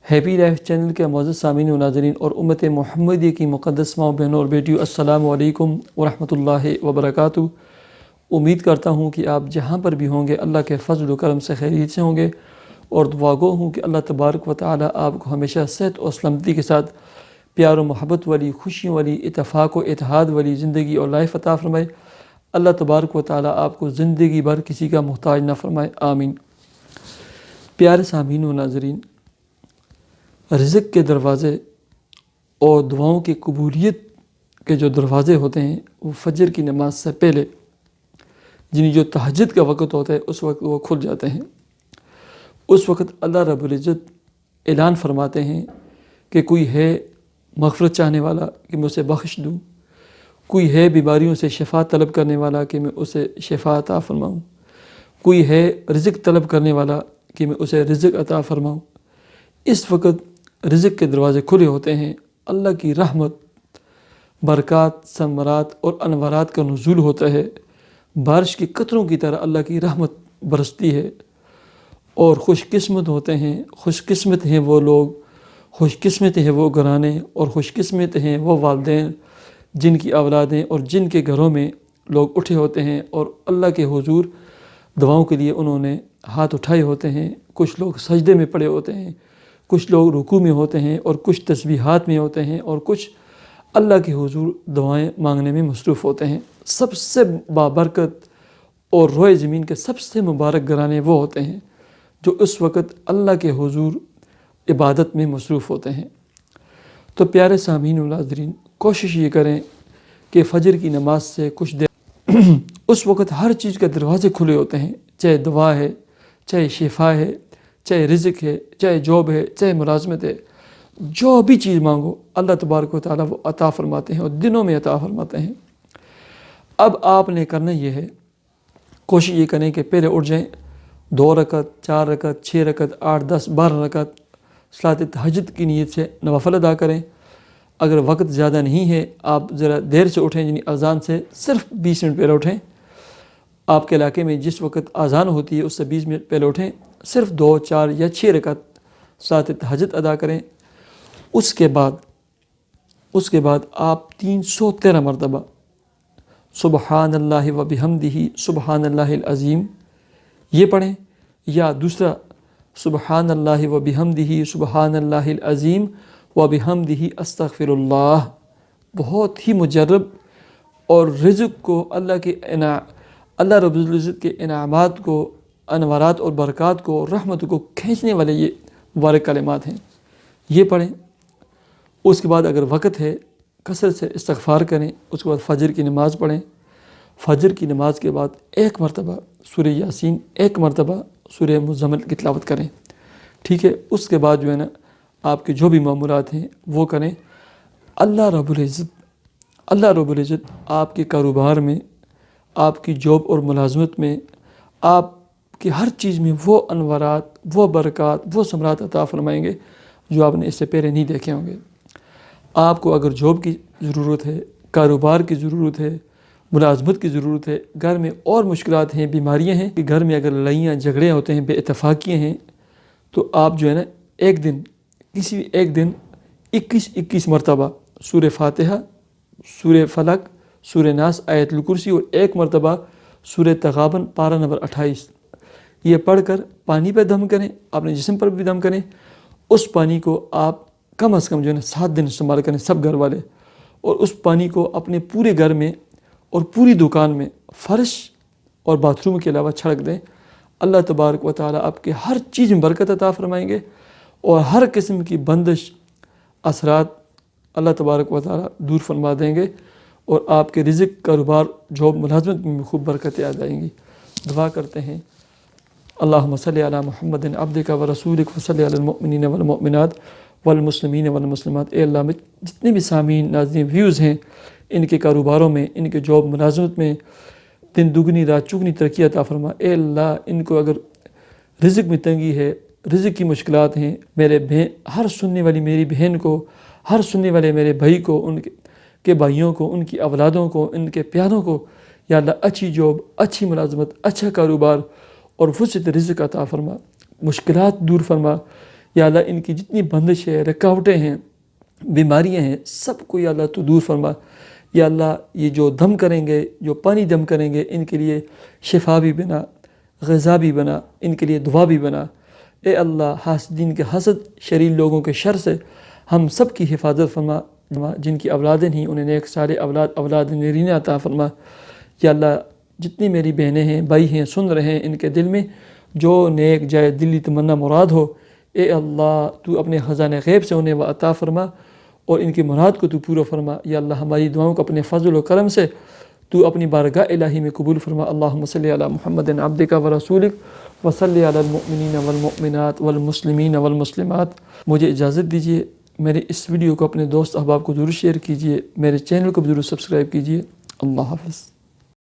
Happy life channel کے معزز سامعین و ناظرین اور امت محمدیہ کی مقدس ماؤں بہنوں اور بیٹیوں، السلام علیکم ورحمۃ اللہ وبرکاتہ۔ امید کرتا ہوں کہ آپ جہاں پر بھی ہوں گے اللہ کے فضل و کرم سے خیریت سے ہوں گے، اور دعا گو ہوں کہ اللہ تبارک و تعالی آپ کو ہمیشہ صحت اور سلامتی کے ساتھ پیار و محبت والی، خوشیوں والی، اتفاق و اتحاد والی زندگی اور لائف عطا فرمائے۔ اللہ تبارک و تعالی آپ کو زندگی بھر کسی کا محتاج نہ فرمائے، آمین۔ پیارے سامعین و ناظرین، رزق کے دروازے اور دعاؤں کی قبولیت کے جو دروازے ہوتے ہیں وہ فجر کی نماز سے پہلے، یعنی جو تہجد کا وقت ہوتا ہے اس وقت وہ کھل جاتے ہیں۔ اس وقت اللہ رب العزت اعلان فرماتے ہیں کہ کوئی ہے مغفرت چاہنے والا کہ میں اسے بخش دوں، کوئی ہے بیماریوں سے شفا طلب کرنے والا کہ میں اسے شفا عطا فرماؤں، کوئی ہے رزق طلب کرنے والا کہ میں اسے رزق عطا فرماؤں۔ اس وقت رزق کے دروازے کھلے ہوتے ہیں، اللہ کی رحمت، برکات، ثمرات اور انوارات کا نزول ہوتا ہے، بارش کے قطروں کی طرح اللہ کی رحمت برستی ہے، اور خوش قسمت ہوتے ہیں، خوش قسمت ہیں وہ لوگ، خوش قسمت ہیں وہ گھرانے، اور خوش قسمت ہیں وہ والدین جن کی اولادیں اور جن کے گھروں میں لوگ اٹھے ہوتے ہیں اور اللہ کے حضور دعاؤں کے لیے انہوں نے ہاتھ اٹھائے ہوتے ہیں۔ کچھ لوگ سجدے میں پڑے ہوتے ہیں، کچھ لوگ رکوع میں ہوتے ہیں، اور کچھ تسبیحات میں ہوتے ہیں، اور کچھ اللہ کے حضور دعائیں مانگنے میں مصروف ہوتے ہیں۔ سب سے بابرکت اور روئے زمین کے سب سے مبارک گھرانے وہ ہوتے ہیں جو اس وقت اللہ کے حضور عبادت میں مصروف ہوتے ہیں۔ تو پیارے سامعین و ناظرین، کوشش یہ کریں کہ فجر کی نماز سے کچھ دیر اس وقت ہر چیز کے دروازے کھلے ہوتے ہیں، چاہے دعا ہے، چاہے شفا ہے، چاہے رزق ہے، چاہے جاب ہے، چاہے ملازمت ہے، جو بھی چیز مانگو اللہ تبارک و تعالیٰ وہ عطا فرماتے ہیں اور دنوں میں عطا فرماتے ہیں۔ اب آپ نے کرنا یہ ہے، کوشش یہ کریں کہ پہلے اٹھ جائیں، 2 رکعت، 4 رکعت، 6 رکعت، 8، 10، 12 رکعت صلاۃ تہجد کی نیت سے نوافل ادا کریں۔ اگر وقت زیادہ نہیں ہے، آپ ذرا دیر سے اٹھیں، یعنی اذان سے صرف 20 منٹ پہلے اٹھیں۔ آپ کے علاقے میں جس وقت اذان ہوتی ہے اس سے 20 منٹ پہلے اٹھیں، صرف 2، 4 یا 6 رکعت صلاۃ تہجد ادا کریں۔ اس کے بعد آپ 313 مرتبہ سبحان اللہ و بحمدہ سبحان اللہ العظیم یہ پڑھیں، یا دوسرا سبحان اللہ و بحمدہ سبحان اللہ العظیم و بحمدہ استغفر اللہ۔ بہت ہی مجرب اور رزق کو اللہ رب العزت کے انعامات کو، انوارات اور برکات کو، رحمت کو کھینچنے والے یہ مبارک کلمات ہیں، یہ پڑھیں۔ اس کے بعد اگر وقت ہے کثرت سے استغفار کریں۔ اس کے بعد فجر کی نماز پڑھیں۔ فجر کی نماز کے بعد 1 مرتبہ سورہ یاسین، 1 مرتبہ سورہ مزمل کی تلاوت کریں، ٹھیک ہے۔ اس کے بعد جو ہے نا آپ کے جو بھی معمولات ہیں وہ کریں۔ اللہ رب العزت آپ کے کاروبار میں، آپ کی جاب اور ملازمت میں، آپ کی ہر چیز میں وہ انوارات، وہ برکات، وہ ثمرات عطا فرمائیں گے جو آپ نے اس سے پہلے نہیں دیکھے ہوں گے۔ آپ کو اگر جاب کی ضرورت ہے، کاروبار کی ضرورت ہے، ملازمت کی ضرورت ہے، گھر میں اور مشکلات ہیں، بیماریاں ہیں، کہ گھر میں اگر لڑائیاں جھگڑے ہوتے ہیں، بے اتفاقیاں ہیں، تو آپ جو ہے نا کسی ایک دن 21 مرتبہ سورہ فاتحہ، سورہ فلق، سورہ ناس، آیت الکرسی، اور 1 مرتبہ سورہ تغابن پارہ نمبر 28 یہ پڑھ کر پانی پہ دم کریں، اپنے جسم پر بھی دم کریں۔ اس پانی کو آپ کم از کم جو ہے نا 7 دن استعمال کریں، سب گھر والے، اور اس پانی کو اپنے پورے گھر میں اور پوری دکان میں، فرش اور باتھ روم کے علاوہ چھڑک دیں۔ اللہ تبارک و تعالیٰ آپ کے ہر چیز میں برکت عطا فرمائیں گے، اور ہر قسم کی بندش، اثرات اللہ تبارک و تعالیٰ دور فرما دیں گے، اور آپ کے رزق، کاروبار، جاب، ملازمت میں خوب برکتیں آ جائیں گی۔ دعا کرتے ہیں، اللہم صلی علی محمد عبدک و رسولک وصلی علی المؤمنین والمؤمنات والمسلمین والمسلمات۔ اے اللہ، جتنے بھی سامعین، ناظرین، ویوز ہیں، ان کے کاروباروں میں، ان کے جاب، ملازمت میں دن دگنی رات چگنی ترقی عطا فرما۔ اے اللہ، ان کو اگر رزق میں تنگی ہے، رزق کی مشکلات ہیں، ہر سننے والی میری بہن کو، ہر سننے والے میرے بھائی کو، ان کے بھائیوں کو، ان کی اولادوں کو، ان کے پیاروں کو، یا اللہ اچھی جاب، اچھی ملازمت، اچھا کاروبار اور وسعت رزق عطا فرما، مشکلات دور فرما۔ یا اللہ ان کی جتنی بندش ہے، رکاوٹیں ہیں، بیماریاں ہیں، سب کو یا اللہ تو دور فرما۔ یا اللہ یہ جو دم کریں گے، جو پانی دم کریں گے، ان کے لیے شفا بھی بنا، غذا بھی بنا، ان کے لیے دعا بھی بنا۔ اے اللہ حاسدین کے حسد، شریر لوگوں کے شر سے ہم سب کی حفاظت فرما، جن کی اولادیں نہیں انہیں نیک سارے اولاد نرینہ عطا فرما۔ یا اللہ جتنی میری بہنیں ہیں، بھائی ہیں، سن رہے ہیں، ان کے دل میں جو نیک جائے دلی تمنا مراد ہو، اے اللہ تو اپنے خزانہ غیب سے انہیں وہ عطا فرما اور ان کی مراد کو تو پورا فرما۔ یا اللہ ہماری دعاؤں کو اپنے فضل و کرم سے تو اپنی بارگاہ الہی میں قبول فرما۔ اللہم صلی علی محمد عبدک و رسولک وصلی علی المؤمنین والمؤمنات والمسلمین والمسلمات۔ مجھے اجازت دیجیے، میرے اس ویڈیو کو اپنے دوست احباب کو ضرور شیئر کیجیے، میرے چینل کو بھی ضرور سبسکرائب کیجیے۔ اللہ حافظ۔